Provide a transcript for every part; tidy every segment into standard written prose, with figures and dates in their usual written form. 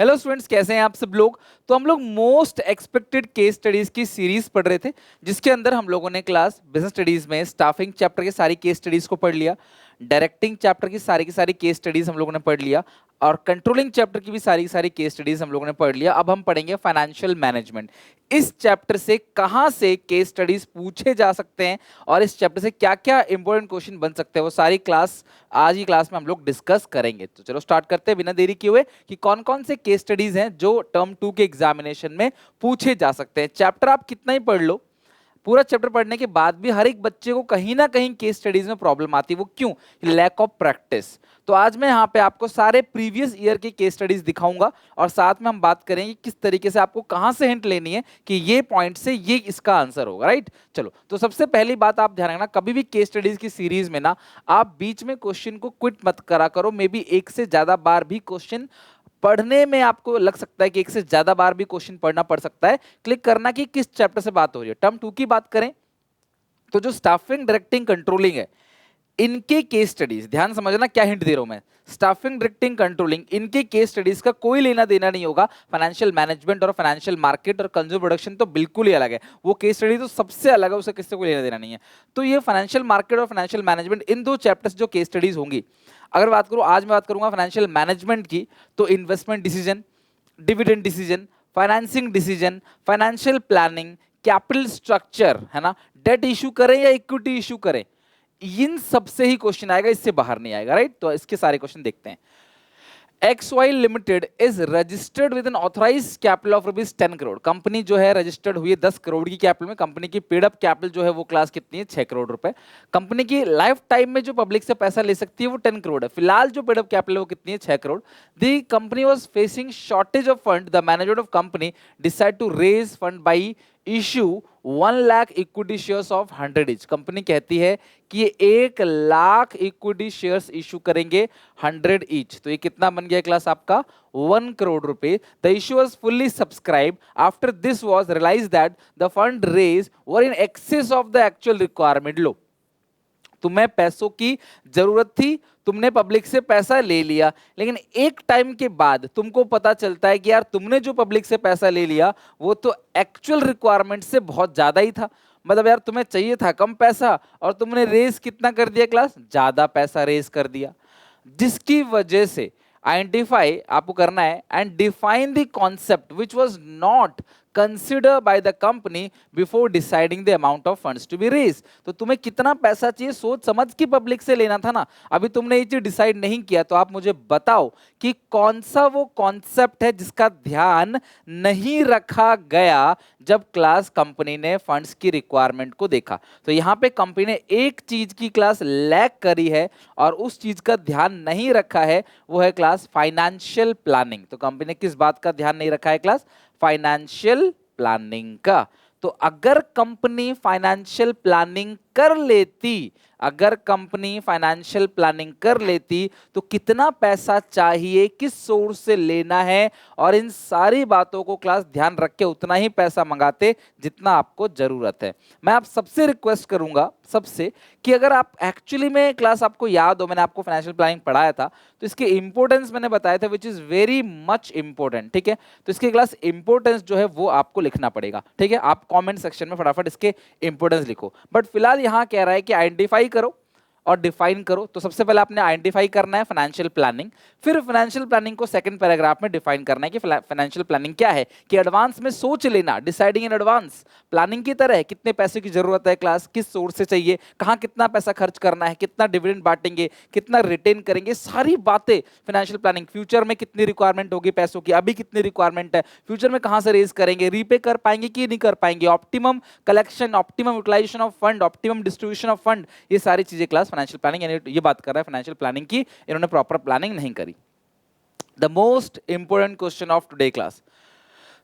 Hello students, कैसे हैं आप सब लोग। तो हम लोग मोस्ट एक्सपेक्टेड केस स्टडीज की सीरीज पढ़ रहे थे, जिसके अंदर हम लोगों ने क्लास बिजनेस स्टडीज में स्टाफिंग चैप्टर के सारी केस स्टडीज को पढ़ लिया, डायरेक्टिंग चैप्टर की सारी केस स्टडीज हम लोगों ने पढ़ लिया, और कंट्रोलिंग चैप्टर की भी सारी केस स्टडीज हम लोगों ने पढ़ लिया। अब हम पढ़ेंगे फाइनेंशियल मैनेजमेंट। इस चैप्टर से कहां से केस स्टडीज पूछे जा सकते हैं और इस चैप्टर से क्या क्या इंपॉर्टेंट क्वेश्चन बन सकते हैं, वो सारी क्लास आज की क्लास में हम लोग डिस्कस करेंगे। तो चलो स्टार्ट करते हैं बिना देरी किए हुए कि कौन कौन से केस स्टडीज हैं जो टर्म 2 के एग्जामिनेशन में पूछे जा सकते हैं। चैप्टर आप कितना ही पढ़ लो, पूरा चैप्टर पढ़ने के बाद भी हर एक बच्चे को कहीं ना कहीं केस स्टडीज में प्रॉब्लम आती है। वो क्यों? Lack of practice. तो आज मैं यहाँ पे आपको सारे प्रीवियस ईयर की केस स्टडीज दिखाऊंगा और साथ में हम बात करेंगे किस तरीके से आपको कहां से हिंट लेनी है कि ये पॉइंट से ये इसका आंसर होगा। राइट, चलो तो सबसे पहली बात आप ध्यान रखना, कभी भी केस स्टडीज की सीरीज में ना आप बीच में क्वेश्चन को क्विट मत करा करो। मे बी एक से ज्यादा बार भी क्वेश्चन पढ़ने में आपको लग सकता है कि एक से ज्यादा बार भी क्वेश्चन पढ़ना पड़ सकता है। क्लिक करना कि किस चैप्टर से बात हो रही है। टर्म 2 की बात करें तो जो स्टाफिंग डायरेक्टिंग कंट्रोलिंग है, इनके केस स्टडीज ध्यान समझना, क्या हिंट दे रहा हूं मैं। स्टाफिंग डायरेक्टिंग कंट्रोलिंग, इनके केस स्टडीज का कोई लेना देना नहीं होगा फाइनेंशियल मैनेजमेंट और फाइनेंशियल मार्केट और कंज्यूमर प्रोडक्शन तो बिल्कुल ही अलग है। वो केस स्टडी तो सबसे अलग है, उसे किससे कोई लेना देना नहीं है। तो ये फाइनेंशियल मार्केट और फाइनेंशियल मैनेजमेंट, इन दो चैप्टर्स जो केस स्टडीज होंगी। अगर बात करूं, आज मैं बात करूंगा फाइनेंशियल मैनेजमेंट की, तो investment decision, dividend decision, financing decision, financial planning, capital structure, है ना, डेट इशू करें या इक्विटी इशू करें, इन सबसे ही क्वेश्चन आएगा, इससे बाहर नहीं आएगा। राइट, तो इसके सारे क्वेश्चन देखते हैं। XY limited is registered with an authorise capital of rupees 10 crore. Company जो है रजिस्टर्ड हुई है 10 करोड़ की कैपिटल में। कंपनी की पेड अप कैपिटल जो है वो क्लास कितनी है? 6 करोड़ रुपए। कंपनी की लाइफ टाइम में जो पब्लिक से पैसा ले सकती है वो 10 करोड़ है। फिलहाल जो पेड अप कैपिटल है वो कितनी है? 6 crore. The company was facing shortage of fund. The management of company decide to raise fund by issue 1 lakh equity shares of 100 each. Company कहती है कि ये 1 लाख इक्विटी शेयर्स इशू करेंगे 100 ईच। तो ये कितना बन गया क्लास आपका? 1 करोड़ रुपए। The issue was fully subscribe. After this was realise that the fund raise were in excess of the actual requirement. लो, तुम्हें पैसों की जरूरत थी, तुमने पब्लिक से पैसा ले लिया, लेकिन एक टाइम के बाद तुमको पता चलता है कि यार तुमने जो पब्लिक से पैसा ले लिया वो तो एक्चुअल रिक्वायरमेंट से बहुत ज्यादा ही था। मतलब यार तुम्हें चाहिए था कम पैसा और तुमने रेस कितना कर दिया क्लास? ज्यादा पैसा रेस कर दिया, जिसकी वजह से आइडेंटिफाई आपको करना है and define the concept which was not consider by the company before deciding the amount of funds to be raise. तो तुम्हें कितना पैसा चाहिए सोच समझ के पब्लिक से लेना था ना। अभी तुमने ये चीज डिसाइड नहीं किया, तो आप मुझे बताओ कि कौन सा वो कॉन्सेप्ट है जिसका ध्यान नहीं रखा गया जब क्लास कंपनी ने फंड्स की रिक्वायरमेंट को देखा। तो यहां पे कंपनी ने एक चीज की क्लास लैक करी है और उस चीज का ध्यान नहीं रखा है, वो है क्लास फाइनेंशियल प्लानिंग। तो कंपनी ने किस बात का ध्यान नहीं रखा है क्लास? फाइनेंशियल प्लानिंग का। तो अगर कंपनी फाइनेंशियल प्लानिंग कर लेती, अगर कंपनी फाइनेंशियल प्लानिंग कर लेती तो कितना पैसा चाहिए, किस सोर्स से लेना है, और इन सारी बातों को क्लास ध्यान रख के उतना ही पैसा मंगाते जितना आपको जरूरत है। मैं आप सबसे रिक्वेस्ट करूंगा सबसे कि अगर आप एक्चुअली में क्लास आपको याद हो, मैंने आपको फाइनेंशियल प्लानिंग पढ़ाया था तो इसके इंपॉर्टेंस मैंने बताया था, which is very much important. ठीक है, तो इसके क्लास इंपॉर्टेंस जो है वो आपको लिखना पड़ेगा। ठीक है, आप कमेंट सेक्शन में फटाफट इसके इंपॉर्टेंस लिखो। बट फिलहाल यहां कह रहा है कि आइडेंटिफाई करो और डिफाइन करो। तो सबसे पहले आपने आइडेंटिफाई करना है फाइनेंशियल प्लानिंग, फिर फाइनेंशियल प्लानिंग को सेकंड पैराग्राफ में डिफाइन करना है कि फाइनेंशियल प्लानिंग क्या है, कि एडवांस में सोच लेना, डिसाइडिंग इन एडवांस, प्लानिंग की तरह कितने पैसे की जरूरत है क्लास, किस सोर्स से चाहिए, कहां कितना पैसा खर्च करना है, कितना डिविडेंड बांटेंगे, कितना रिटेन करेंगे, सारी बातें फाइनेंशियल प्लानिंग। फ्यूचर में कितनी रिक्वायरमेंट होगी पैसों की, अभी कितनी रिक्वायरमेंट है, फ्यूचर में कहां से रेज करेंगे, रीपे कर पाएंगे कि नहीं कर पाएंगे, optimum collection, optimum utilisation of fund, optimum distribution of fund, ये सारी चीजें क्लास फाइनेंशियल प्लानिंग। यानी ये बात कर रहा है फाइनेंशियल प्लानिंग की, इन्होंने प्रॉपर प्लानिंग नहीं करी। The most important question of today class,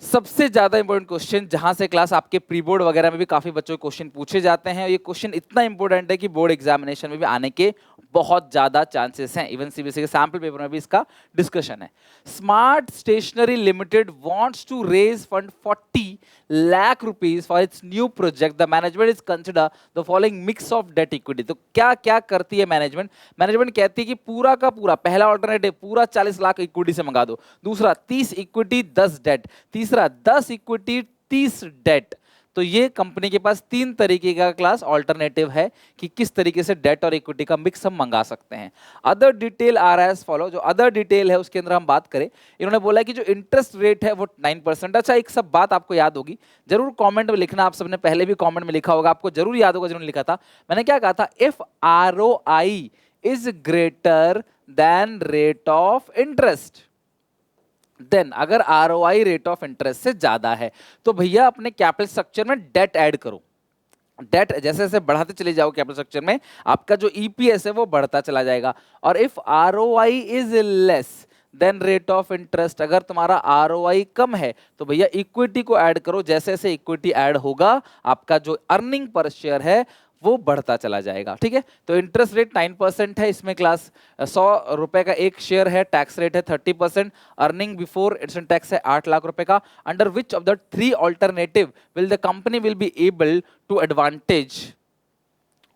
सबसे ज्यादा इंपॉर्टेंट क्वेश्चन, जहां से क्लास आपके प्री बोर्ड वगैरह में भी काफी बच्चों के क्वेश्चन पूछे जाते हैं। ये क्वेश्चन इतना इंपॉर्टेंट है कि बोर्ड एग्जामिनेशन में भी आने के बहुत ज्यादा चांसेस हैं, इवन सीबीएसई के सैंपल पेपर में भी इसका डिस्कशन है। Smart stationery limited wants to raise fund 40 lakh rupees for its new project, the management is consider the following mix of debt equity. तो क्या क्या करती है मैनेजमेंट? मैनेजमेंट कहती है कि पूरा का पूरा, पहला ऑल्टरनेटिव पूरा 40 लाख इक्विटी से मंगा दो, दूसरा 30 इक्विटी 10 डेट, तीसरा 10 इक्विटी 30 डेट। तो ये कंपनी के पास तीन तरीके का क्लास ऑल्टरनेटिव है कि किस तरीके से डेट और इक्विटी का मिक्स हम मंगा सकते हैं। अदर डिटेल आ रहा है फॉलो, जो अदर डिटेल है उसके अंदर हम बात करें, इन्होंने बोला है कि जो इंटरेस्ट रेट है वो 9%। अच्छा, एक सब बात आपको याद होगी, जरूर कमेंट में लिखना, आप सबने पहले भी कमेंट में लिखा होगा, आपको जरूर याद होगा जिन्होंने लिखा था, मैंने क्या कहा था, if ROI is greater than rate of interest, then अगर आरओआई रेट ऑफ इंटरेस्ट से ज्यादा है तो भैया अपने कैपिटल स्ट्रक्चर में डेट ऐड करो। डेट जैसे जैसे बढ़ाते चले जाओ कैपिटल स्ट्रक्चर में, आपका जो ईपीएस है वो बढ़ता चला जाएगा। और if ROI is less than rate of interest, अगर तुम्हारा आरओआई कम है तो भैया इक्विटी को ऐड करो, जैसे जैसे इक्विटी ऐड होगा आपका जो अर्निंग पर शेयर है वो बढ़ता चला जाएगा। ठीक है, तो इंटरेस्ट रेट 9% है इसमें क्लास, 100 रुपए का एक शेयर है, टैक्स रेट है 30%, अर्निंग बिफोर इंटरेस्ट टैक्स है 8 लाख रुपए का। Under which of the three alternative will the company will be able to advantage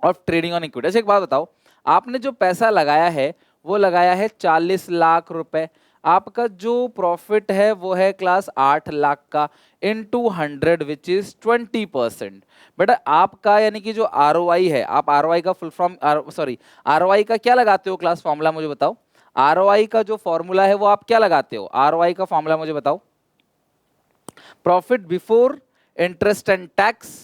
of trading on equity. एक बात बताओ, आपने जो पैसा लगाया है वो लगाया है 40 लाख रुपए, आपका जो प्रॉफिट है वो है क्लास 8 लाख का इनटू 100 विच इज 20%। बेटा आपका यानी कि जो आरओआई है, आप आरओआई का फुल फॉर्म, सॉरी आरओआई का क्या लगाते हो क्लास फॉर्मूला मुझे बताओ, आरओआई का जो फॉर्मूला है वो आप क्या लगाते हो, आरओआई का फॉर्मूला मुझे बताओ, profit before interest and tax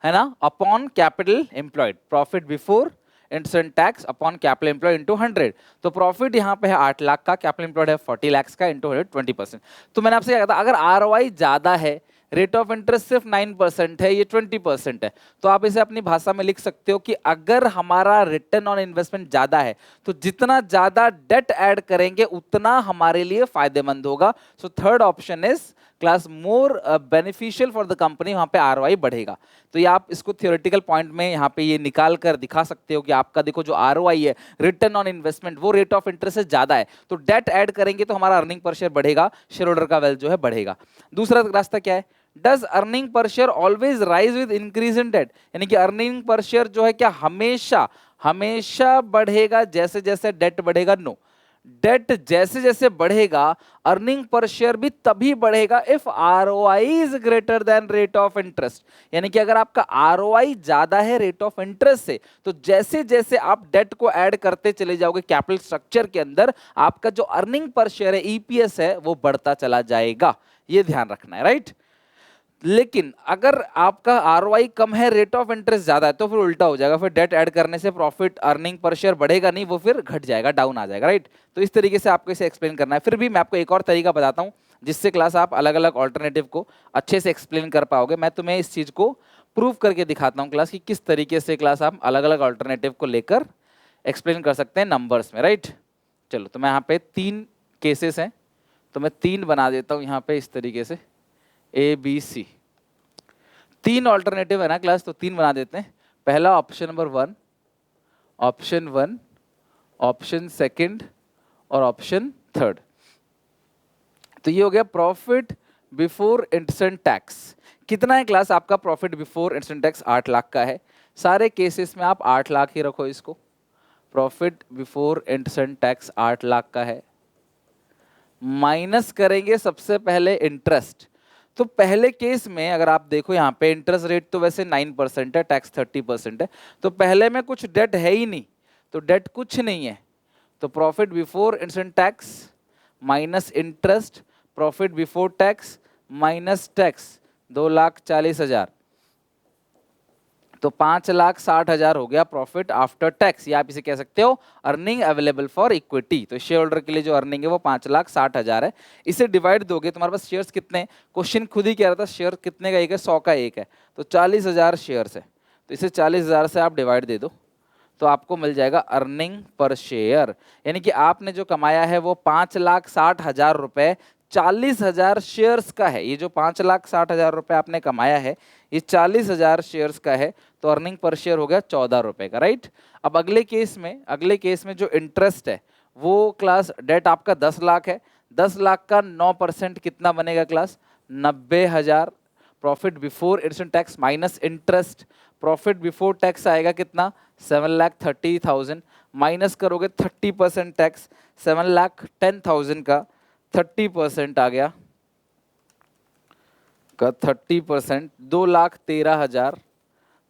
है ना, upon capital employed, profit before interest and tax upon capital employed into 100। तो प्रॉफिट यहाँ पे है 8 लाख का, कैपिटल एम्प्लॉयड है 40 लाख का, इनटू 100 20%। तो मैंने आपसे क्या कहा था, अगर आरओआई ज्यादा है, रेट ऑफ इंटरेस्ट सिर्फ 9% है, ये 20% है, तो आप इसे अपनी भाषा में लिख सकते हो कि अगर हमारा रिटर्न ऑन इन्वेस्टमेंट ज्यादा है तो जितना ज्यादा डेट ऐड करेंगे उतना हमारे लिए फायदेमंद होगा। So third option is class more beneficial for the company, वहां पे आरओआई बढ़ेगा। तो ये आप इसको थियोरेटिकल पॉइंट में यहाँ पे ये निकाल कर दिखा सकते हो कि आपका देखो जो आरओआई है, रिटर्न ऑन इन्वेस्टमेंट, वो रेट ऑफ इंटरेस्ट से ज्यादा है, तो डेट ऐड करेंगे तो हमारा अर्निंग पर शेयर बढ़ेगा, शेयर होल्डर का वेल्थ जो है बढ़ेगा। दूसरा रास्ता क्या है, does earning per share always rise with increase in debt, यानी कि अर्निंग पर शेयर जो है क्या हमेशा हमेशा बढ़ेगा जैसे जैसे डेट बढ़ेगा? नो, डेट जैसे जैसे बढ़ेगा अर्निंग पर शेयर भी तभी बढ़ेगा if ROI is greater than rate of interest, यानी कि अगर आपका आरओआई ज्यादा है रेट ऑफ इंटरेस्ट से, तो जैसे जैसे आप डेट को ऐड करते चले जाओगे कैपिटल स्ट्रक्चर के अंदर, आपका जो अर्निंग पर शेयर है, ईपीएस है, वो बढ़ता चला जाएगा। ये ध्यान रखना है, राइट। लेकिन अगर आपका आरओआई कम है, रेट ऑफ इंटरेस्ट ज्यादा है, तो फिर उल्टा हो जाएगा, फिर डेट ऐड करने से प्रॉफिट अर्निंग पर शेयर बढ़ेगा नहीं, वो फिर घट जाएगा, डाउन आ जाएगा, राइट। तो इस तरीके से आपको इसे एक्सप्लेन करना है। फिर भी मैं आपको एक और तरीका बताता हूं जिससे क्लास आप अलग अलग ऑल्टरनेटिव को अच्छे से एक्सप्लेन कर पाओगे। मैं तुम्हें इस चीज को प्रूव करके दिखाता हूँ क्लास की किस तरीके से क्लास आप अलग अलग ऑल्टरनेटिव को लेकर एक्सप्लेन कर सकते हैं नंबर्स में, राइट। चलो, तो मैं यहाँ पे 3 केसेस हैं, तो मैं 3 बना देता हूँ यहाँ पे इस तरीके से, ए बी सी, 3 ऑल्टरनेटिव है ना क्लास, तो 3 बना देते हैं। पहला option number 1, option 1, option second और ऑप्शन थर्ड। तो ये हो गया profit before interest and tax. कितना है क्लास आपका profit before interest and tax? 8 lakh का है। सारे केसेस में आप 8 लाख ही रखो इसको। Profit before interest and tax 8 lakh का है, माइनस करेंगे सबसे पहले इंटरेस्ट। तो पहले केस में अगर आप देखो यहाँ पे इंटरेस्ट रेट तो वैसे 9% है, टैक्स 30% है, तो पहले में कुछ डेट है ही नहीं, तो डेट कुछ नहीं है, तो profit before interest and tax minus interest, profit before tax minus tax 2,40,000, तो 5,60,000 हो गया प्रॉफिट आफ्टर टैक्स, या आप इसे कह सकते हो अर्निंग अवेलेबल फॉर इक्विटी। तो शेयर होल्डर के लिए जो अर्निंग है वो 5,60,000 है। इसे डिवाइड दोगे, तुम्हारे पास शेयर्स कितने, क्वेश्चन खुद ही कह रहा था शेयर कितने का एक है, 100 का एक है, तो 40,000 शेयर्स है, तो इसे 40,000 से आप डिवाइड दे दो, तो आपको मिल जाएगा अर्निंग पर शेयर, यानी कि आपने जो कमाया है वो 5,60,000 रुपए 40,000 शेयर्स का है। ये जो 5,60,000 रुपए आपने कमाया है, ये 40,000 शेयर्स का है, तो अर्निंग पर शेयर हो गया 14 रुपए का, राइट। अब अगले केस में जो इंटरेस्ट है वो क्लास डेट आपका 10 लाख है, 10 लाख का 9% कितना बनेगा class, 90,000। Profit before addition tax minus interest, profit before tax आएगा कितना, 7,30,000, माइनस करोगे 30% टैक्स, 7,10,000 का 30% आ गया, का 30% 2,13,000,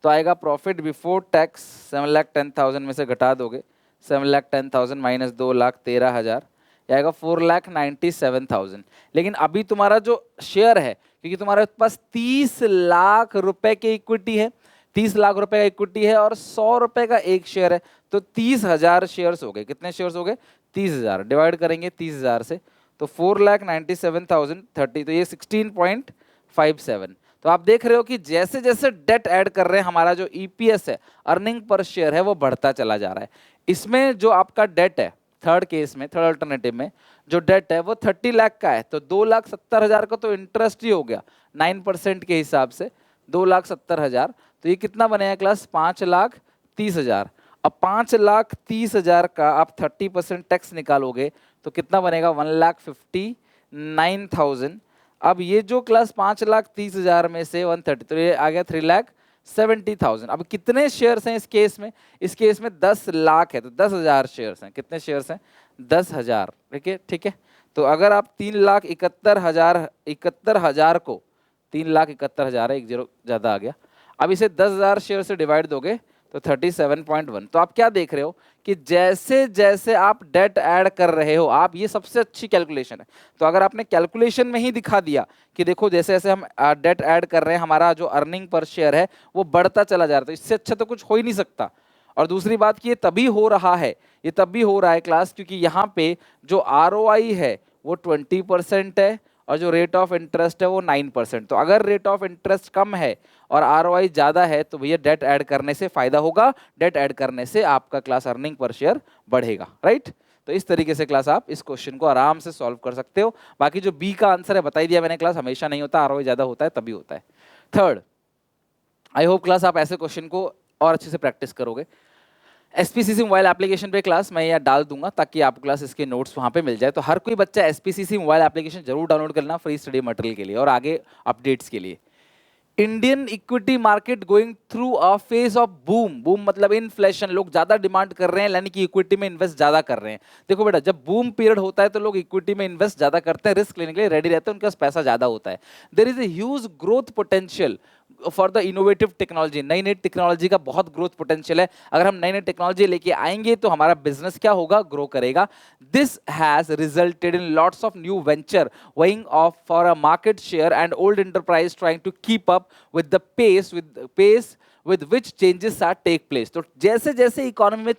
तो आएगा प्रॉफिट बिफोर टैक्स 7,10,000 में से घटा दोगे, 7,10,000 माइनस 2,13,000, आएगा 4,97,000। लेकिन अभी तुम्हारा जो शेयर है, क्योंकि तुम्हारे पास 30 लाख रुपए की इक्विटी है, 30 लाख रुपए का इक्विटी है और 100 रुपए का एक शेयर है, तो 30,000 शेयर्स हो गए। कितने शेयर्स हो गए, 30,000, डिवाइड करेंगे 30,000 से, तो 4,97,030, तो ये 16.57। तो आप देख रहे हो कि जैसे जैसे डेट ऐड कर रहे हैं, हमारा जो ईपीएस है, अर्निंग पर शेयर है, वो बढ़ता चला जा रहा है। इसमें जो आपका डेट है, थर्ड केस में, थर्ड अल्टरनेटिव में जो डेट है वो 30 लाख का है, तो 2,70,000 का तो इंटरेस्ट ही हो गया 9% के हिसाब से, 2,70,000, तो ये कितना बनेगा क्लास, 5,30,000। अब 5,30,000 का आप 30% टैक्स निकालोगे तो कितना बनेगा, 1,59,000। अब ये जो क्लास 5,30,000 में से 130, तो ये आ गया 3,70,000। अब कितने शेयर्स हैं इस केस में, इस केस में 10 लाख है, तो 10,000 शेयर्स हैं। कितने शेयर्स हैं, 10,000, ठीक है, ठीक है। तो अगर आप 3,71,000 को, 3,71,000 है, एक जीरो ज़्यादा आ गया, अब इसे 10,000 शेयर से डिवाइड दोगे तो 37.1। तो आप क्या देख रहे हो कि जैसे जैसे आप डेट ऐड कर रहे हो, आप, ये सबसे अच्छी कैलकुलेशन है। तो अगर आपने कैलकुलेशन में ही दिखा दिया कि देखो जैसे जैसे हम डेट ऐड कर रहे हैं, हमारा जो अर्निंग पर शेयर है वो बढ़ता चला जा रहा है, तो इससे अच्छा तो कुछ हो ही नहीं सकता। और दूसरी बात कि ये तभी हो रहा है, ये तब भी हो रहा है क्लास, क्योंकि यहाँ पे जो आरओआई है वो 20% है और जो रेट ऑफ इंटरेस्ट है वो 9%। तो अगर रेट ऑफ इंटरेस्ट कम है और आरओआई ज़्यादा है तो भैया डेट ऐड करने से फायदा होगा, डेट ऐड करने से आपका क्लास अर्निंग पर शेयर बढ़ेगा, राइट। तो इस तरीके से क्लास आप इस क्वेश्चन को आराम से सॉल्व कर सकते हो। बाकी जो बी का आंसर है बता ही दिया मैंने क्लास, हमेशा नहीं होता, आरओआई ज़्यादा होता है तभी होता है। थर्ड, आई होप क्लास आप ऐसे क्वेश्चन को और अच्छे से प्रैक्टिस करोगे। एसपीसीसी मोबाइल एप्लीकेशन पे क्लास मैं यहाँ डाल दूंगा ताकि आपको क्लास इसके नोट्स वहाँ पे मिल जाए। तो हर कोई बच्चा एसपीसीसी मोबाइल एप्लीकेशन जरूर डाउनलोड करना फ्री स्टडी मटेरियल के लिए और आगे अपडेट्स के लिए। Indian equity market going through a phase of boom, boom मतलब इन्फ्लेशन, लोग ज्यादा डिमांड कर रहे हैं, यानी कि इक्विटी में इन्वेस्ट ज्यादा कर रहे हैं। देखो बेटा, जब बूम पीरियड होता है तो लोग इक्विटी में इन्वेस्ट ज्यादा करते हैं, रिस्क लेने के लिए रेडी रहते हैं, उनके पास पैसा ज्यादा होता है। There is a huge growth potential for the innovative technology, नई नई टेक्नोलॉजी का बहुत ग्रोथ पोटेंशियल है। अगर हम नई नई टेक्नोलॉजी लेके आएंगे तो हमारा बिजनेस क्या होगा, ग्रो करेगा। This has resulted in lots of new venture going off for a market share and old enterprise trying to keep up with the pace with which changes are take place। तो जैसे जैसे economy में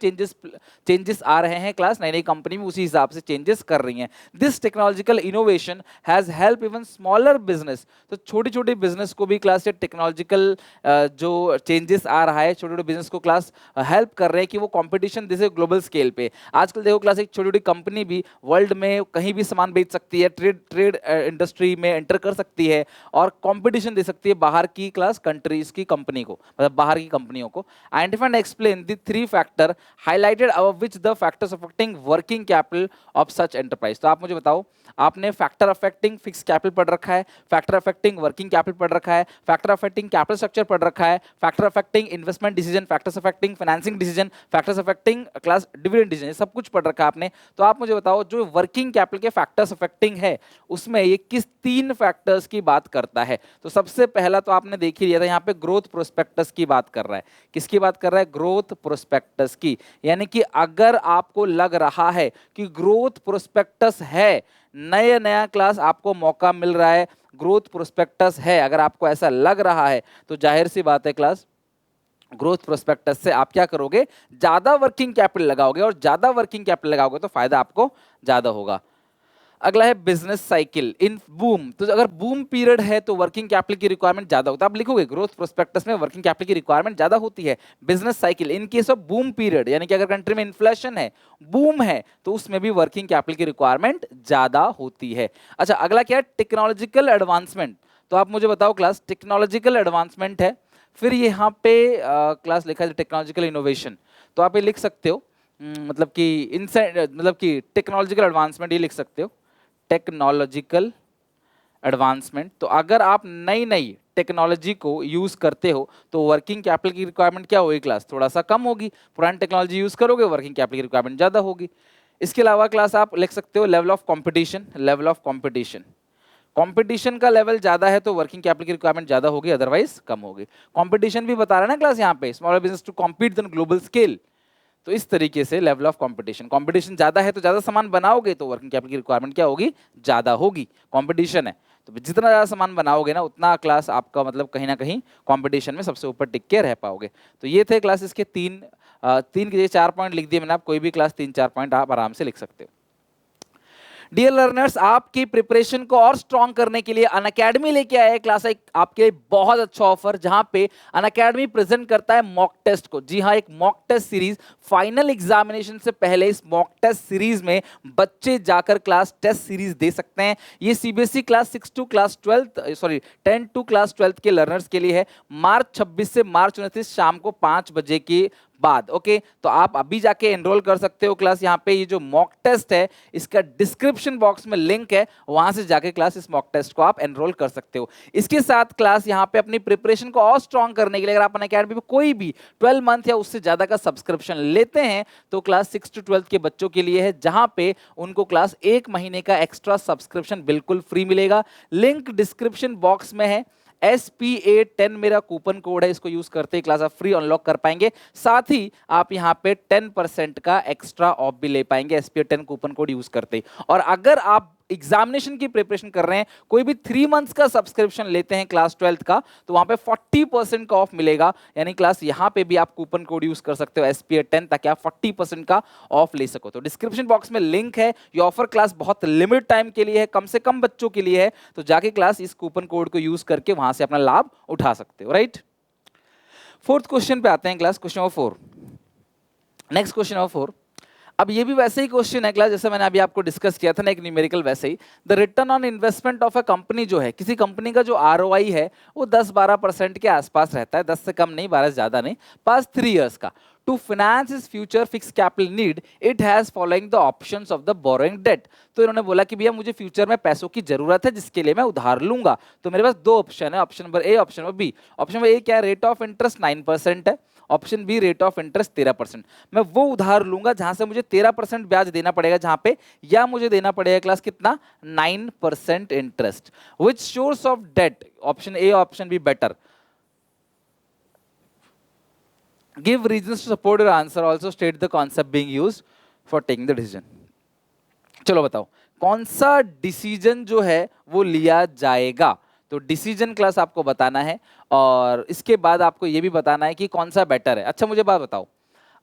changes आ रहे हैं class, नई नई company में उसी हिसाब से चेंजेस कर रही हैं। This technological innovation has help even smaller business, तो छोटी छोटी बिजनेस को भी क्लास, टेक्नोलॉजिकल जो चेंजेस आ रहा है छोटे छोटे बिजनेस को क्लास हेल्प कर रहे हैं कि वो कंपटीशन जैसे ग्लोबल स्केल पे। आजकल देखो क्लास, एक छोटी छोटी कंपनी भी वर्ल्ड में कहीं भी सामान बेच सकती है, ट्रेड इंडस्ट्री में एंटर कर सकती है और कंपटीशन दे सकती है बाहर की क्लास कंट्रीज की कंपनी को, मतलब बाहर की कंपनियों को। Identify and explain the 3 factor highlighted above which the factors affecting working capital of such enterprise. तो आप मुझे बताओ, आपने फैक्टर अफेक्टिंग फिक्स कैपिटल पढ़ रखा है, फैक्टर अफेक्टिंग वर्किंग कैपिटल पढ़ रखा है, फैक्टर अफेक्टिंग कैपिटल स्ट्रक्चर पढ़ रखा है, factor affecting investment decision, factors affecting financing decision, factors affecting class dividend decision, सब कुछ पढ़ रखा है आपने। तो आप मुझे बताओ, जो वर्किंग कैपिटल के फैक्टर्स अफेक्टिंग है उसमें ये किस 3 फैक्टर्स की बात करता है। तो सबसे पहला तो आपने देख ही लिया था, यहाँ पे ग्रोथ प्रोस्पेक्टस की बात कर रहा है। किसकी बात कर रहा है, ग्रोथ प्रोस्पेक्टस की। यानी कि अगर आपको लग रहा है कि ग्रोथ प्रोस्पेक्टस है, नया नया क्लास आपको मौका मिल रहा है, ग्रोथ प्रोस्पेक्टस है, अगर आपको ऐसा लग रहा है तो जाहिर सी बात है क्लास, ग्रोथ प्रोस्पेक्टस से आप क्या करोगे, ज्यादा वर्किंग कैपिटल लगाओगे और ज्यादा वर्किंग कैपिटल लगाओगे तो फायदा आपको ज्यादा होगा। अगला है बिजनेस साइकिल इन बूम। तो अगर बूम पीरियड है तो वर्किंग कैपिटल की रिक्वायरमेंट ज्यादा होता है। आप लिखोगे ग्रोथ प्रोस्पेक्टस में वर्किंग कैपिटल की रिक्वायरमेंट ज्यादा होती है। Business cycle in case of boom period, यानी कि अगर कंट्री में इन्फ्लेशन है, बूम है, तो उसमें भी वर्किंग कैपिटल की रिक्वायरमेंट ज्यादा होती है। अच्छा, अगला क्या है? Technological advancement. तो आप मुझे बताओ क्लास, टेक्नोलॉजिकल एडवांसमेंट है, फिर यहाँ पे क्लास लिखा है टेक्नोलॉजिकल इनोवेशन। तो आप ये लिख सकते हो मतलब कि इनसाइड, मतलब कि टेक्नोलॉजिकल एडवांसमेंट ये लिख सकते हो, टेक्नोलॉजिकल एडवांसमेंट। तो अगर आप नई नई टेक्नोलॉजी को यूज करते हो तो वर्किंग कैपिटल की रिक्वायरमेंट क्या होगी क्लास? थोड़ा सा कम होगी। पुरानी टेक्नोलॉजी यूज करोगे, वर्किंग कैपिटल की रिक्वायरमेंट ज्यादा होगी। इसके अलावा क्लास आप लिख सकते हो level of competition. Level of competition, competition का लेवल ज्यादा है तो वर्किंग कैपिटल की रिक्वायरमेंट ज्यादा होगी, अदरवाइज कम होगी। कंपटीशन भी बता रहा है ना क्लास यहाँ पे, smaller business to compete on global scale. तो इस तरीके से लेवल ऑफ कंपटीशन, कंपटीशन ज्यादा है तो ज्यादा सामान बनाओगे तो वर्किंग कैपिटल की रिक्वायरमेंट क्या होगी? ज्यादा होगी। कंपटीशन है तो जितना ज्यादा सामान बनाओगे ना, उतना क्लास आपका मतलब कहीं ना कहीं कंपटीशन में सबसे ऊपर टिक के रह पाओगे। तो ये थे क्लास इसके तीन के 4 पॉइंट लिख दिए मैंने। आप कोई भी क्लास 3-4 पॉइंट आप आराम से लिख सकते हो। डियर लर्नर्स, आपकी प्रिपरेशन को और स्ट्रॉन्ग करने के लिए अनअकैडमी लेके आया है क्लास एक आपके लिए बहुत अच्छा ऑफर, जहां पे अनअकैडमी प्रेजेंट करता है मॉक टेस्ट को। जी हां, एक mock test series. Final examination से पहले इस मॉक टेस्ट सीरीज में बच्चे जाकर क्लास टेस्ट सीरीज दे सकते हैं। ये CBSE class 6 to class 12 sorry 10 to class 12 के लर्नर्स के लिए है। मार्च 26 से मार्च 29 शाम को 5 बजे के बाद। ओके, तो आप अभी जाके एनरोल कर सकते हो क्लास। यहाँ पे ये जो मॉक टेस्ट है, इसका डिस्क्रिप्शन बॉक्स में लिंक है, वहां से जाके क्लास इस मॉक टेस्ट को आप एनरोल कर सकते हो। इसके साथ क्लास यहाँ पे अपनी प्रिपरेशन को और स्ट्रॉन्ग करने के लिए अगर आप अनअकैडमी पे कोई भी 12 मंथ या उससे ज्यादा का सब्सक्रिप्शन लेते हैं तो क्लास 6 टू 12 के बच्चों के लिए है, जहां पे उनको क्लास 1 महीने का एक्स्ट्रा सब्सक्रिप्शन बिल्कुल फ्री मिलेगा। लिंक डिस्क्रिप्शन बॉक्स में है। SPA10 मेरा कूपन कोड है, इसको यूज करते ही क्लास आप फ्री अनलॉक कर पाएंगे। साथ ही आप यहाँ पे 10% का एक्स्ट्रा ऑफ भी ले पाएंगे SPA10 कूपन कोड यूज करते ही। और अगर आप एग्जामिनेशन की प्रिपरेशन कर रहे हैं, कोई भी 3 मंथ्स का सब्सक्रिप्शन लेते हैं क्लास 12 का, तो वहां पे 40% का ऑफ मिलेगा। यानी क्लास यहां पे भी आप कूपन कोड यूज कर सकते हो SPA10, ताकि आप 40% का ऑफ ले सको। तो डिस्क्रिप्शन बॉक्स में लिंक है। ये ऑफर क्लास बहुत लिमिटेड टाइम के लिए है, कम से कम बच्चों के लिए है। तो जाके क्लास इस कूपन कोड को यूज करके वहां से अपना लाभ उठा सकते हो। राइट, फोर्थ क्वेश्चन पे आते हैं class, question number 4। Next question number 4। अब ये भी वैसे ही क्वेश्चन है क्लास, जैसे मैंने अभी आपको डिस्कस किया था ना, एक न्यूमेरिकल, वैसे ही the return on investment of a company जो है, किसी कंपनी का जो ROI है वो 10-12% के आसपास रहता है, 10 से कम नहीं, 12 से ज्यादा नहीं, पास 3 इयर्स का। To finance is future fix capital need, it has following the options of the borrowing debt. तो इन्होंने बोला कि भैया मुझे फ्यूचर में पैसों की जरूरत है, जिसके लिए मैं उधार लूंगा। तो मेरे पास 2 ऑप्शन है, option number A, option number B. Option number A क्या है? रेट ऑफ इंटरेस्ट 9% है। Option B rate of interest 13%। मैं वो उधार लूंगा जहां से मुझे 13% ब्याज देना पड़ेगा, जहां पे या मुझे देना पड़ेगा क्लास कितना? 9% interest. Which source of debt, option A option B better? Give reasons to support your answer, also state the concept being used for taking the decision. चलो बताओ कौन सा डिसीजन जो है वो लिया जाएगा। तो डिसीजन क्लास आपको बताना है, और इसके बाद आपको ये भी बताना है कि कौन सा बेटर है। अच्छा मुझे बात बताओ,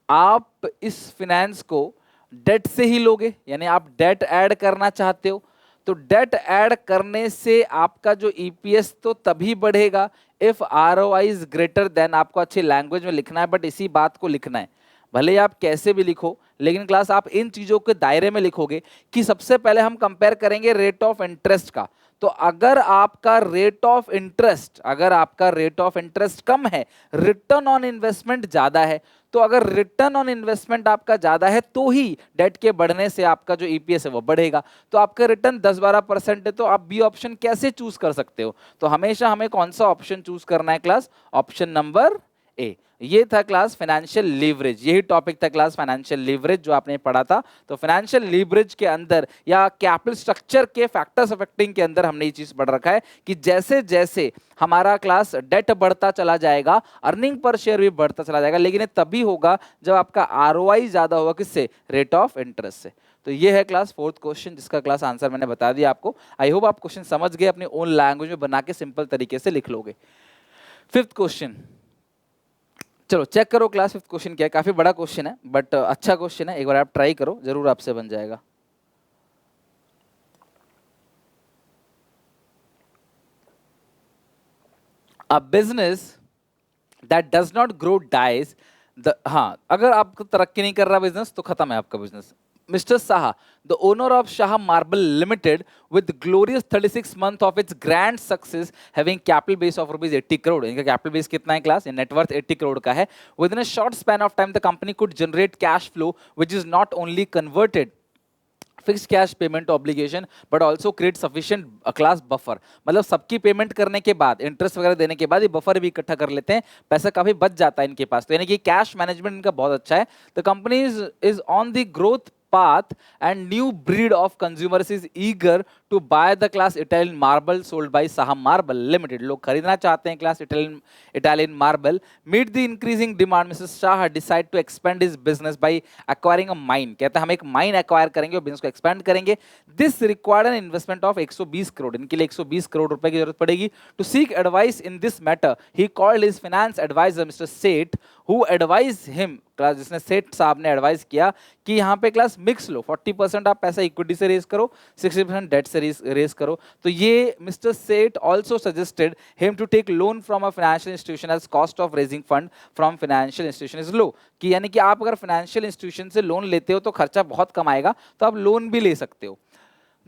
आप इस फिनेंस को डेट से ही लोगे, यानी आप डेट ऐड करना चाहते हो, तो डेट ऐड करने से आपका जो EPS तो तभी बढ़ेगा if ROI is greater then. आपको अच्छी लैंग्वेज में लिखना है, बट इसी बात को लिखना है, भले ही आप कैसे भी लिखो, लेकिन क्लास आप इन चीजों के दायरे में लिखोगे कि सबसे पहले हम कंपेयर करेंगे रेट ऑफ इंटरेस्ट का। तो अगर आपका रेट ऑफ इंटरेस्ट कम है, रिटर्न ऑन इन्वेस्टमेंट ज्यादा है, तो अगर रिटर्न ऑन इन्वेस्टमेंट आपका ज्यादा है तो ही डेट के बढ़ने से आपका जो EPS है वो बढ़ेगा। तो आपका रिटर्न 10-12% है, तो आप बी ऑप्शन कैसे चूज कर सकते हो? तो हमेशा हमें कौन सा ऑप्शन चूज करना है क्लास? ऑप्शन नंबर ए। ये था क्लास फाइनेंशियल लीवरेज, यही टॉपिक था क्लास फाइनेंशियल लीवरेज जो आपने पढ़ा था। तो फाइनेंशियल लीवरेज के अंदर या कैपिटल स्ट्रक्चर के फैक्टर्स अफेक्टिंग के अंदर हमने ये चीज पढ़ रखा है कि जैसे जैसे हमारा क्लास डेट बढ़ता चला जाएगा, अर्निंग पर शेयर भी बढ़ता चला जाएगा, लेकिन ये तभी होगा जब आपका ROI ज्यादा होगा, किससे? रेट ऑफ इंटरेस्ट से। तो ये है क्लास फोर्थ क्वेश्चन, जिसका क्लास आंसर मैंने बता दिया आपको। आई होप आप क्वेश्चन समझ गए, अपनी ओन लैंग्वेज में बना के सिंपल तरीके से लिख लोगे। फिफ्थ क्वेश्चन, चलो चेक करो क्लास फिफ्थ क्वेश्चन क्या है। काफी बड़ा क्वेश्चन है, बट अच्छा क्वेश्चन है, एक बार आप ट्राई करो, जरूर आपसे बन जाएगा। A business that does not grow dies the, हाँ, अगर आपको तरक्की नहीं कर रहा बिजनेस तो खत्म है आपका business. Mr. Saha, the owner of Shaha Marble Limited, with glorious 36 month of its grand success, having capital base of rupees 80 crore. इनका capital base कितना है क्लास? Net worth 80 crore का है. Within a short span of time, the company could generate cash flow, which is not only converted fixed cash payment obligation but also create sufficient class buffer. मतलब सबकी payment करने के बाद, interest वगैरह देने के बाद ये बफर भी इकट्ठा कर लेते हैं, पैसा काफी बच जाता है इनके पास। तो यानी कि कैश मैनेजमेंट इनका बहुत अच्छा है। The company is on the growth path and new breed of consumers is eager to buy the class Italian marble sold by Saha Marble Limited. लोग खरीदना चाहते हैं class Italian marble. Meet the increasing demand, Mr. Shah decide to expand his business by acquiring a mine. कहते हैं हम एक mine acquire करेंगे और business को expand करेंगे. This required an investment of 120 crore. इनके लिए 120 करोड़ रुपए की जरूरत पड़ेगी. To seek advice in this matter, he called his finance advisor, Mr. Seth, who advised him, class जिसने सेठ साहब ने एडवाइस किया कि यहाँ पे क्लास मिक्स लो, 40% आप पैसा इक्विटी से रेज करो, 60% डेट से रेज करो। तो ये mister Seth also suggested him to take loan from a financial institution as cost of raising fund from financial institution is low, कि यानी कि आप अगर फाइनेंशियल इंस्टीट्यूशन से लोन लेते हो तो खर्चा बहुत कम आएगा, तो आप लोन भी ले सकते हो।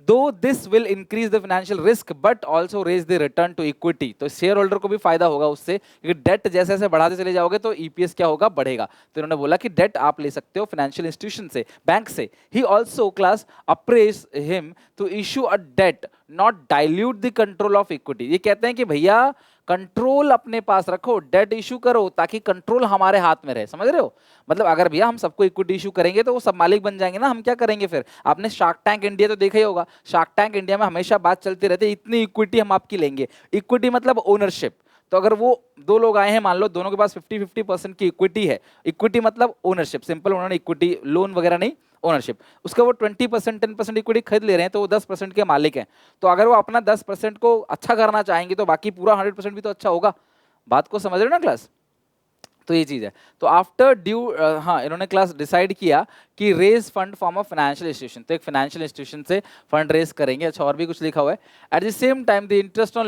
Though this will increase the financial risk, but also raise the return to equity. तो शेयर होल्डर को भी फायदा होगा उससे, क्योंकि डेट जैसे जैसे बढ़ाते चले जाओगे तो ईपीएस क्या होगा? बढ़ेगा। तो इन्होंने बोला कि डेट आप ले सकते हो फाइनेंशियल इंस्टीट्यूशन से, बैंक से। He also class appraise him to issue a debt not dilute the control of equity. ये कहते हैं कि भैया कंट्रोल अपने पास रखो, डेट इशू करो ताकि कंट्रोल हमारे हाथ में रहे। समझ रहे हो? मतलब अगर भैया हम सबको इक्विटी इशू करेंगे तो वो सब मालिक बन जाएंगे ना, हम क्या करेंगे फिर? आपने शार्क टैंक इंडिया तो देखा ही होगा। शार्क टैंक इंडिया में हमेशा बात चलती रहती है, इतनी इक्विटी हम आपकी लेंगे। इक्विटी मतलब ओनरशिप। तो अगर वो दो लोग आए हैं, मान लो दोनों के पास 50-50% की इक्विटी है, इक्विटी मतलब ओनरशिप, सिंपल, उन्होंने इक्विटी, लोन वगैरह नहीं, ओनरशिप। उसका वो 20% 10% इक्विटी खरीद ले रहे हैं, तो वो 10% के मालिक हैं। तो अगर वो अपना 10% को अच्छा करना चाहेंगे तो बाकी पूरा 100% भी तो अच्छा होगा। बात को समझ रहे हो ना क्लास? तो ये चीज है। तो आफ्टर ड्यू, हाँ, इन्होंने क्लास डिसाइड किया कि raise fund from a financial institution, तो एक फाइनेंशियल इंस्टीट्यूशन से फंड रेज करेंगे। अच्छा, और भी कुछ लिखा हुआ है। At the same time the interest on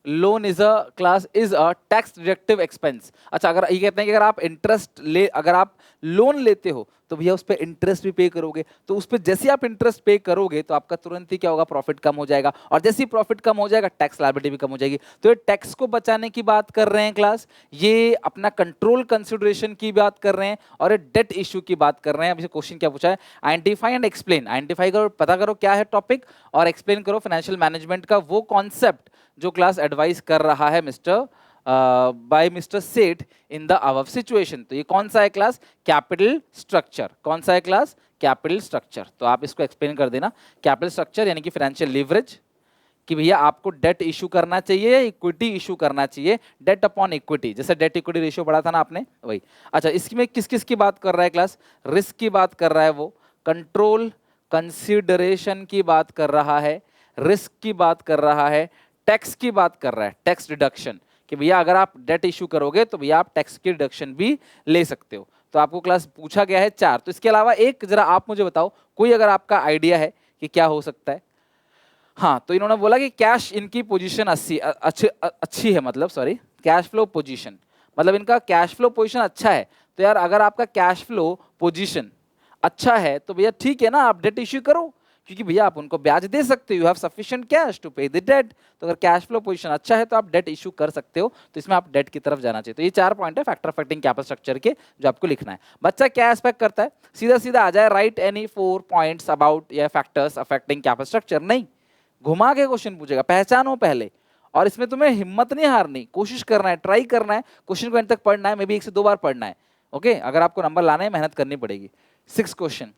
loan is a tax deductive expense. अच्छा, अगर ये कहते हैं कि अगर आप इंटरेस्ट अगर आप लोन लेते हो तो भैया उस पर इंटरेस्ट भी पे करोगे, तो उस पर जैसे आप इंटरेस्ट पे करोगे तो आपका तुरंत ही क्या होगा? प्रॉफिट कम हो जाएगा, और जैसे ही प्रॉफिट कम हो जाएगा टैक्स लायबिलिटी भी कम हो जाएगी। तो ये टैक्स को बचाने की बात कर रहे हैं क्लास, ये अपना कंट्रोल कंसिडरेशन की बात कर रहे हैं, और ये डेट इशू की बात कर रहे हैं। अभी क्वेश्चन क्या पूछा है? Identify and explain. आइडेंटिफाई करो, पता करो क्या है टॉपिक, और एक्सप्लेन करो फाइनेंशियल मैनेजमेंट का वो कॉन्सेप्ट जो क्लास एडवाइस कर रहा है बाय मिस्टर सेठ इन द अबव सिचुएशन। तो ये कौन सा है क्लास? Capital structure. कौन सा है क्लास? Capital structure. तो आप इसको एक्सप्लेन कर देना। कैपिटल स्ट्रक्चर यानी कि फाइनेंशियल लीवरेज, कि भैया आपको डेट इशू करना चाहिए या इक्विटी इशू करना चाहिए, डेट अपॉन इक्विटी, जैसे डेट इक्विटी रेशियो पढ़ा था ना आपने, वही। अच्छा, इसमें किस किस की बात कर रहा है क्लास? रिस्क की बात कर रहा है वो, कंट्रोल कंसिडरेशन की बात कर रहा है, रिस्क की बात कर रहा है, टैक्स की बात कर रहा है, टैक्स डिडक्शन, कि भैया अगर आप डेट इशू करोगे तो भैया आप टैक्स की डिडक्शन भी ले सकते हो। तो आपको क्लास पूछा गया है 4। तो इसके अलावा एक जरा आप मुझे बताओ, कोई अगर आपका आइडिया है कि क्या हो सकता है? हाँ, तो इन्होंने बोला कि कैश इनकी पोजीशन अच्छी है, मतलब सॉरी, कैश फ्लो पोजीशन, मतलब इनका कैश फ्लो पोजीशन अच्छा है। तो यार अगर आपका कैश फ्लो पोजीशन अच्छा है तो भैया ठीक है ना, आप डेट इश्यू करो, क्योंकि भैया आप उनको ब्याज दे सकते हो, you have sufficient cash to pay the debt. तो अगर कैश फ्लो पोजीशन अच्छा है तो आप डेट इशू कर सकते हो, तो इसमें आप डेट की तरफ जाना चाहिए। तो ये 4 पॉइंट है फैक्टर अफेक्टिंग कैपिटल स्ट्रक्चर के, जो आपको लिखना है। बच्चा क्या एक्सपेक्ट करता है? सीधा सीधा आ जाए, राइट एनी 4 पॉइंट्स अबाउट या फैक्टर्स अफेक्टिंग कैपिटल स्ट्रक्चर। नहीं, घुमा के क्वेश्चन पूछेगा, पहचानो पहले। और इसमें तुम्हें हिम्मत नहीं हारनी, कोशिश करना है, ट्राई करना है, क्वेश्चन को एंड तक पढ़ना है, मे बी 1 से 2 बार पढ़ना है। ओके, अगर आपको नंबर लाना है मेहनत करनी पड़ेगी। 6 question.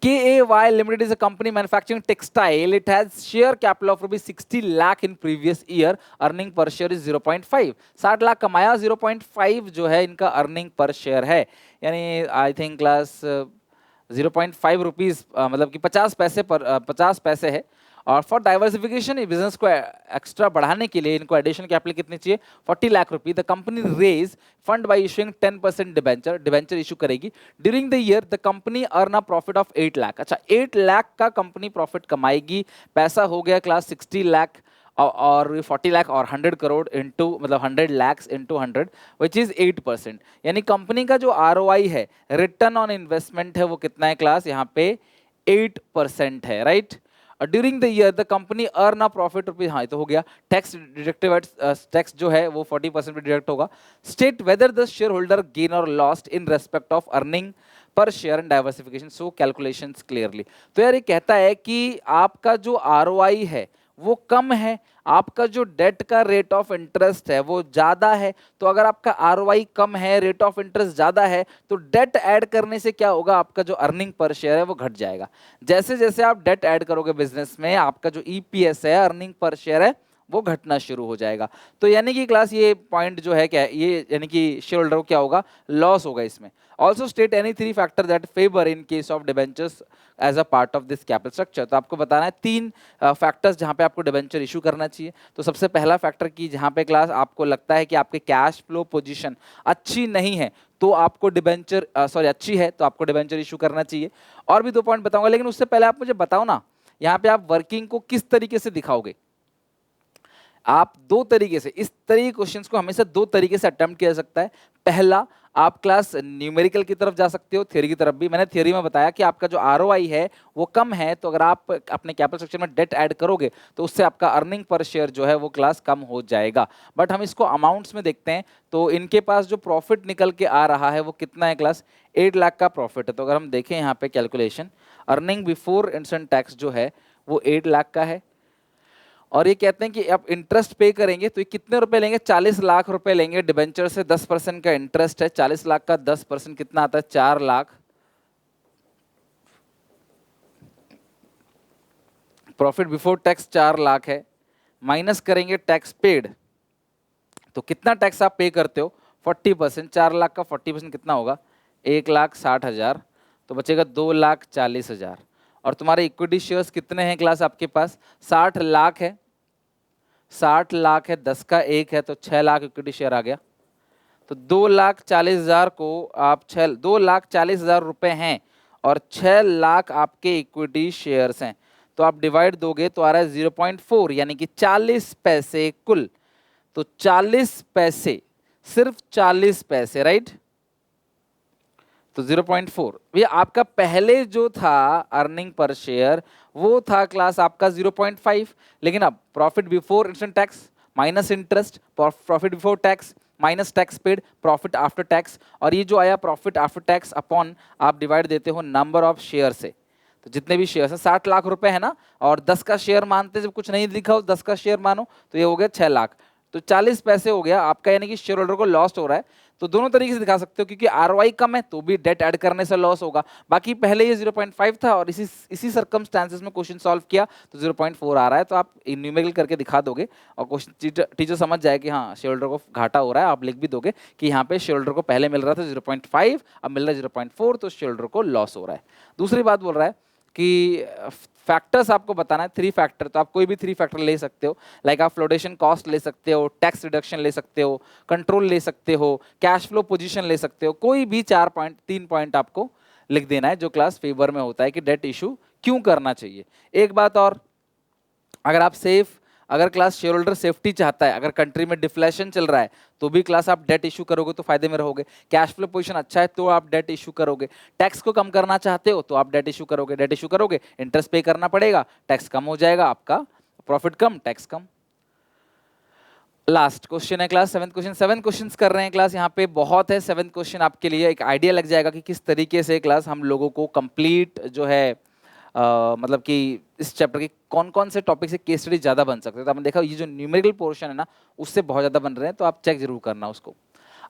KAY Limited is a company manufacturing textile. It has share capital of rupees 60 lakh in previous year. Earning per share is 0.5. 60 lakh कमाया, 0.5 जो है इनका अर्निंग पर शेयर है, यानी आई थिंक क्लास 0.5 रुपीज, मतलब कि 50 पैसे है। और फॉर डाइवर्सिफिकेशन, बिजनेस को एक्स्ट्रा बढ़ाने के लिए इनको एडिशनल कैपिटल कितनी चाहिए? 40 लाख रुपए। The company raise fund by issuing 10% debenture issue करेगी। During the year the company earn a profit of 8 lakh. अच्छा, 8 लाख का कंपनी प्रॉफिट कमाएगी, पैसा हो गया क्लास 60 लाख, और 40 लाख और 100 करोड़ इंटू मतलब 100 लैक्स इंटू 100 विच इज 8%। यानी कंपनी का जो ROI है, रिटर्न ऑन इन्वेस्टमेंट है, वो कितना है क्लास, यहाँ पे 8% है, right. During the year the company earn a profit rupees, हाँ ये तो हो गया। टैक्स डिडक्टिव, टैक्स जो है वो 40% पे डिडक्ट होगा। State whether the share holder gain और lost in respect of earning per share and diversification, so calculations clearly. तो यार ये कहता है कि आपका जो ROI है वो कम है, आपका जो डेट का रेट ऑफ इंटरेस्ट है वो ज्यादा है। तो अगर आपका ROI कम है, रेट ऑफ इंटरेस्ट ज्यादा है, तो डेट ऐड करने से क्या होगा, आपका जो अर्निंग पर शेयर है वो घट जाएगा। जैसे जैसे आप डेट ऐड करोगे बिजनेस में, आपका जो EPS है, अर्निंग पर शेयर है, वो घटना शुरू हो जाएगा। तो यानी कि क्लास ये पॉइंट जो है क्या है, ये यानी कि शेयर होल्डर को क्या होगा, लॉस होगा इसमें। Also state any 3 factor that favour in case of debentures as a part of this capital structure. तो आपको बताना है 3 फैक्टर्स जहां पे आपको डिबेंचर इशू करना चाहिए। तो सबसे पहला फैक्टर की जहां पे क्लास आपको लगता है कि आपके कैश फ्लो पोजीशन अच्छी नहीं है, तो आपको डिबेंचर अच्छी है तो आपको डिबेंचर इशू करना चाहिए। और भी 2 पॉइंट बताऊंगा, लेकिन उससे पहले आप मुझे बताओ ना, यहाँ पे आप वर्किंग को किस तरीके से दिखाओगे। आप 2 तरीके से, इस तरीके क्वेश्चंस को हमेशा 2 तरीके से अटेम्प्ट किया जा सकता है। पहला, आप क्लास न्यूमेरिकल की तरफ जा सकते हो, थ्योरी की तरफ भी। मैंने थ्योरी में बताया कि आपका जो ROI है वो कम है, तो अगर आप अपने कैपिटल स्ट्रक्चर में डेट ऐड करोगे तो उससे आपका अर्निंग पर शेयर जो है वो क्लास कम हो जाएगा। बट हम इसको अमाउंट्स में देखते हैं, तो इनके पास जो प्रॉफिट निकल के आ रहा है वो कितना है क्लास, 8 लाख का प्रॉफिट है। तो अगर हम देखें यहाँ पे calculation, earning before interest tax जो है वो 8 लाख का है। और ये कहते हैं कि आप इंटरेस्ट पे करेंगे तो ये कितने रुपए लेंगे, 40 लाख रुपए लेंगे। डिबेंचर से 10% का इंटरेस्ट है, 40 लाख का 10% कितना आता है, 4 lakh. Profit before tax 4 lakh है, माइनस करेंगे टैक्स पेड, तो कितना टैक्स आप पे करते हो, 40%। 4 लाख का 40% कितना होगा, 1,60,000। तो बचेगा 2,40,000। और तुम्हारे इक्विटी शेयर्स कितने हैं क्लास आपके पास, 60 लाख है। 60 लाख है, 10 का 1 है, तो 6 लाख इक्विटी शेयर आ गया। तो 2,40,000 को आप 2,40,000 रुपए हैं और 6 लाख आपके इक्विटी शेयर्स हैं, तो आप डिवाइड दोगे तो आ रहा है 0.4, यानी कि 40 पैसे कुल। तो 40 पैसे, सिर्फ 40 पैसे, राइट। तो 0.4 ये आपका पहले जो था अर्निंग पर शेयर वो था क्लास आपका 0.5, लेकिन अब profit before interest tax minus interest, profit before tax minus tax paid, profit after tax, और ये जो आया प्रॉफिट आफ्टर टैक्स अपॉन आप डिवाइड देते हो नंबर ऑफ शेयर से। तो जितने भी शेयर है, 60 लाख रुपए है ना, और 10 का शेयर मानते, जब कुछ नहीं लिखा हो 10 का शेयर मानो, तो ये हो गया 6 लाख। तो 40 पैसे हो गया आपका, यानी कि शेयर होल्डर को लॉस हो रहा है। तो दोनों तरीके से दिखा सकते हो, क्योंकि ROI कम है तो भी डेट ऐड करने से लॉस होगा। बाकी पहले ये 0.5 था और इसी सर्कमस्टांसेस में क्वेश्चन सॉल्व किया तो 0.4 आ रहा है। तो आप न्यूमेरिकल करके दिखा दोगे और क्वेश्चन टीचर समझ जाए कि हाँ शेयर होल्डर को घाटा हो रहा है। आप लिख भी दोगे कि यहाँ पे शेयर होल्डर को पहले मिल रहा था 0.5, अब मिल रहा है 0.4, तो शेयर होल्डर को लॉस हो रहा है। दूसरी बात बोल रहा है कि फैक्टर्स आपको बताना है, 3 फैक्टर। तो आप कोई भी 3 फैक्टर ले सकते हो, लाइक आप फ्लोटेशन कॉस्ट ले सकते हो, टैक्स रिडक्शन ले सकते हो, कंट्रोल ले सकते हो, कैश फ्लो पोजीशन ले सकते हो। कोई भी 3 पॉइंट आपको लिख देना है जो क्लास फेवर में होता है कि डेट इशू क्यों करना चाहिए। एक बात और, अगर क्लास शेयर होल्डर सेफ्टी चाहता है, अगर कंट्री में डिफ्लेशन चल रहा है तो भी क्लास आप डेट इशू करोगे तो फायदे में रहोगे। कैश फ्लो पोजीशन अच्छा है तो आप डेट इशू करोगे। टैक्स को कम करना चाहते हो तो आप डेट इशू करोगे। डेट इशू करोगे, इंटरेस्ट पे करना पड़ेगा, टैक्स कम हो जाएगा, आपका प्रॉफिट कम, टैक्स कम। लास्ट क्वेश्चन है क्लास 7th क्वेश्चन। 7 क्वेश्चंस कर रहे हैं क्लास, यहाँ पे बहुत है। 7th क्वेश्चन आपके लिए एक आइडिया लग जाएगा कि किस तरीके से क्लास हम लोगों को कंप्लीट जो है मतलब कि इस चैप्टर के कौन कौन से टॉपिक से केस स्टडी ज्यादा बन सकते हैं। तो आपने देखा ये जो न्यूमेरिकल पोर्शन है ना उससे बहुत ज्यादा बन रहे हैं, तो आप चेक जरूर करना उसको।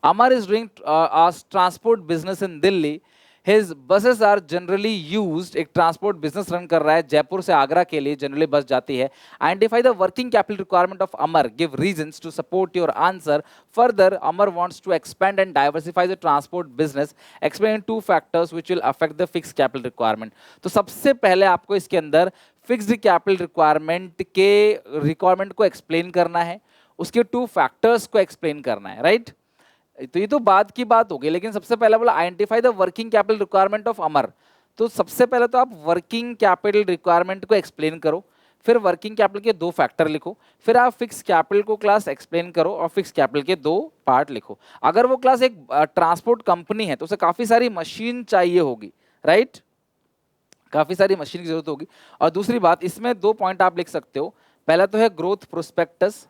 Amar is doing transport business in Delhi. His buses are generally used, एक ट्रांसपोर्ट बिजनेस रन कर रहा है, जयपुर से आगरा के लिए जनरली बस जाती है। Identify the working capital requirement of Amar, give reasons to support your answer. Further Amar wants to expand and diversify the transport business, explain 2 factors which will affect the fixed capital requirement. तो सबसे पहले आपको इसके अंदर fixed capital requirement के requirement को explain करना है, उसके 2 फैक्टर्स को एक्सप्लेन करना है, राइट। तो ये तो बाद की बात होगी, लेकिन सबसे पहले बोला identify the working capital requirement of Amar. तो सबसे पहले तो आप वर्किंग कैपिटल रिक्वायरमेंट को एक्सप्लेन करो, फिर वर्किंग कैपिटल के 2 फैक्टर लिखो, फिर आप फिक्स कैपिटल को क्लास एक्सप्लेन करो और फिक्स कैपिटल के 2 पार्ट लिखो। अगर वो क्लास एक ट्रांसपोर्ट कंपनी है तो उसे काफी सारी मशीन चाहिए होगी, राइट, काफी सारी मशीन की जरूरत होगी। और दूसरी बात, इसमें 2 पॉइंट आप लिख सकते हो। पहला तो है ग्रोथ प्रोस्पेक्टस,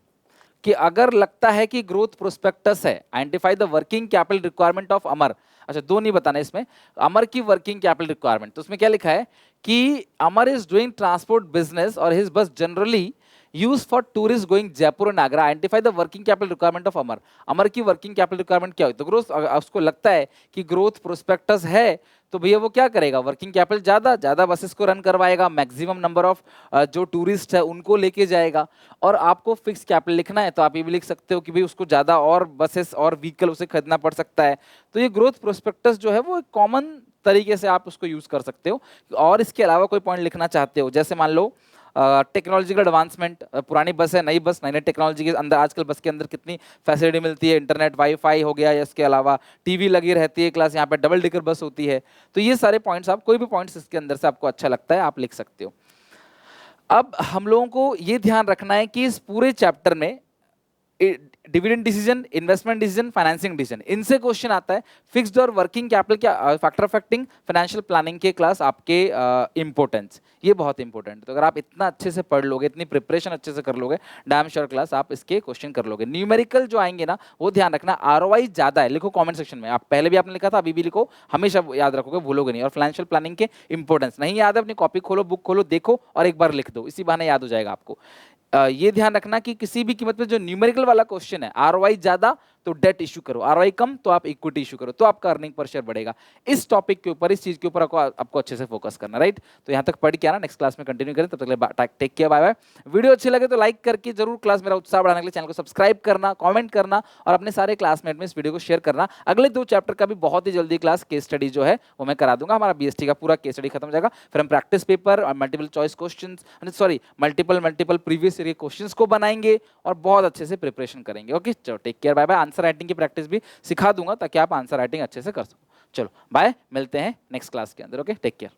कि अगर लगता है कि ग्रोथ प्रोस्पेक्टस है, identify the working capital requirement of Amar. अच्छा, 2 नहीं बताना इसमें, अमर की वर्किंग कैपिटल रिक्वायरमेंट। तो उसमें क्या लिखा है कि Amar is doing transport business और his bus generally use for tourist going Jaipur and Agra, identify the working capital requirement of Amar. Amar की वर्किंग कैपिटल रिक्वायरमेंट क्या हुई? तो ग्रोथ, उसको लगता है कि ग्रोथ प्रोस्पेक्टस है तो भैया वो क्या करेगा, वर्किंग कैपिटल ज्यादा ज्यादा बसेस को रन करवाएगा, मैक्सिमम नंबर ऑफ जो टूरिस्ट है उनको लेके जाएगा। और आपको फिक्स कैपिटल लिखना है तो आप ये भी लिख सकते हो कि भाई उसको ज्यादा और बसेस और व्हीकल उसे खरीदना पड़ सकता है। तो ये ग्रोथ प्रोस्पेक्टस जो है वो एक कॉमन तरीके से आप उसको यूज कर सकते हो। और इसके अलावा कोई पॉइंट लिखना चाहते हो, जैसे मान लो टेक्नोलॉजिकल एडवांसमेंट, पुरानी बस है, नई बस, नई नई टेक्नोलॉजी के अंदर, आजकल बस के अंदर कितनी फैसिलिटी मिलती है, इंटरनेट, वाईफाई हो गया, या इसके अलावा टीवी लगी रहती है क्लास, यहाँ पे डबल डेकर बस होती है। तो ये सारे पॉइंट्स, आप कोई भी पॉइंट्स इसके अंदर से आपको अच्छा लगता है आप लिख सकते हो। अब हम लोगों को ये ध्यान रखना है कि इस पूरे चैप्टर में dividend decision, investment decision, financing decision, इनसे क्वेश्चन आता है। फिक्स्ड और वर्किंग कैपिटल क्या फैक्टर अफेक्टिंग फाइनेंशियल प्लानिंग के क्लास आपके इंपॉर्टेंस, ये बहुत इंपॉर्टेंट है। तो अगर आप इतना अच्छे से पढ़ लोगे, इतनी प्रिपरेशन अच्छे से कर लोगे, डैम श्योर क्लास आप इसके क्वेश्चन कर लोगे। न्यूमेरिकल जो आएंगे ना, वो ध्यान रखना, आरओआई ज्यादा है, लिखो कमेंट सेक्शन में। आप पहले भी आपने लिखा था, अभी भी लिखो, हमेशा याद रखोगे, भूलोगे नहीं। और फाइनेंशियल प्लानिंग के इंपॉर्टेंस नहीं याद है, अपनी कॉपी खोलो, बुक खोलो, देखो और एक बार लिख दो, इसी बहाने याद हो जाएगा आपको। ये ध्यान रखना कि किसी भी कीमत पे जो न्यूमेरिकल वाला क्वेश्चन है, आरओआई ज्यादा तो डेट इशू करो, आरओआई कम तो आप इक्विटी इशू करो, तो आपका अर्निंग पर शेयर बढ़ेगा। इस टॉपिक के ऊपर, इस चीज के ऊपर आपको अच्छे से फोकस करना, राइट। तो यहाँ तक पढ़ के आना, नेक्स्ट क्लास में कंटिन्यू करें, तब तक take care, bye bye. Video अच्छी लगे तो लाइक करके जरूर क्लास मेरा उत्साह बढ़ाने के लिए चैनल को सब्सक्राइब करना, कॉमेंट करना और अपने सारे क्लासमेट में इस वीडियो को शेयर करना। अगले 2 चैप्टर का भी बहुत ही जल्दी क्लास केस स्टडी जो है वो मैं करा दूंगा। हमारा बीएसटी का पूरा केस स्टडी खत्म हो जाएगा, फिर हम प्रैक्टिस पेपर और multiple choice question, sorry multiple previous year के क्वेश्चंस को बनाएंगे और बहुत अच्छे से प्रिपरेशन करेंगे। ओके, चलो take care, bye bye. Answer writing की प्रैक्टिस भी सिखा दूंगा ताकि आप आंसर राइटिंग अच्छे से कर सको। चलो बाय, मिलते हैं नेक्स्ट क्लास के अंदर। Okay, take care.